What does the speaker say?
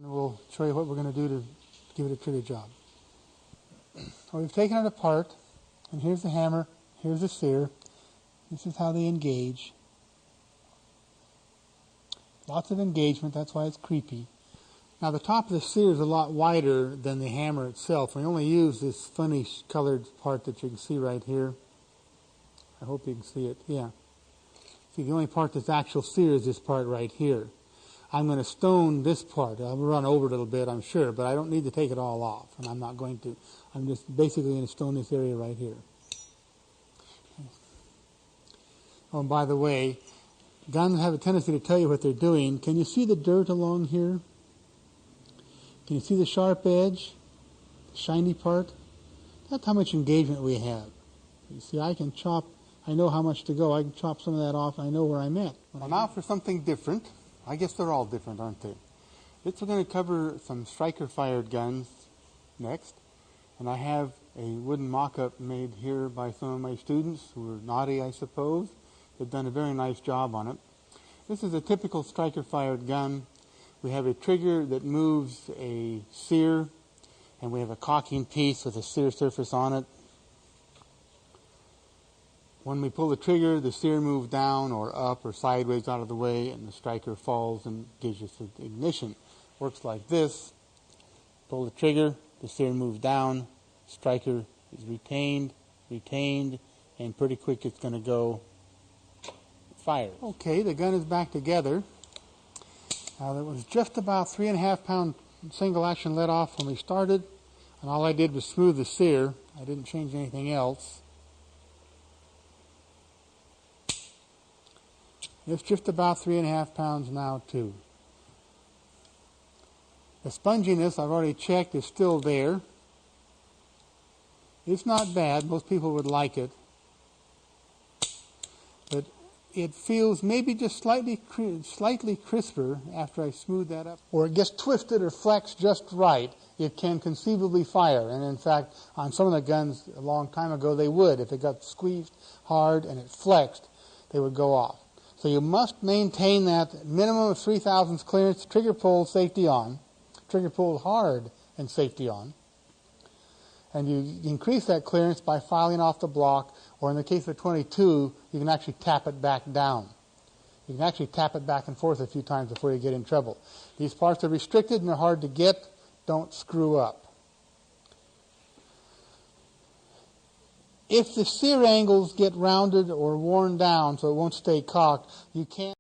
We'll show you what we're going to do to give it a trigger job. Well, we've taken it apart, and here's the hammer, here's the sear. This is how they engage. Lots of engagement, that's why it's creepy. Now the top of the sear is a lot wider than the hammer itself. We only use this funny colored part that you can see right here. I hope you can see it, yeah. See, the only part that's actual sear is this part right here. I'm going to stone this part. I'll run over it a little bit, I'm sure, but I don't need to take it all off, and I'm not going to. I'm just basically going to stone this area right here. Oh, and by the way, guns have a tendency to tell you what they're doing. Can you see the dirt along here? Can you see the sharp edge, the shiny part? That's how much engagement we have. You see, I can chop, I know how much to go. I can chop some of that off, I know where I'm at. Well, now for something different. I guess they're all different, aren't they? We're going to cover some striker-fired guns next. And I have a wooden mock-up made here by some of my students who are naughty, I suppose. They've done a very nice job on it. This is a typical striker-fired gun. We have a trigger that moves a sear, and we have a cocking piece with a sear surface on it. When we pull the trigger, the sear moves down or up or sideways out of the way, and the striker falls and gives us the ignition. Works like this. Pull the trigger, the sear moves down, striker is retained, and pretty quick it's going to go fire. Okay, the gun is back together. Now, there was just about 3.5 pound single action let off when we started, and all I did was smooth the sear. I didn't change anything else. It's just about 3.5 pounds now, too. The sponginess, I've already checked, is still there. It's not bad. Most people would like it. But it feels maybe just slightly crisper after I smooth that up. Or it gets twisted or flexed just right. It can conceivably fire. And in fact, on some of the guns a long time ago, they would. If it got squeezed hard and it flexed, they would go off. So you must maintain that minimum of 3 thousandths clearance, trigger pull, safety on. Trigger pull hard and safety on. And you increase that clearance by filing off the block, or in the case of 22, you can actually tap it back down. You can actually tap it back and forth a few times before you get in trouble. These parts are restricted and they're hard to get. Don't screw up. If the sear angles get rounded or worn down so it won't stay cocked, you can't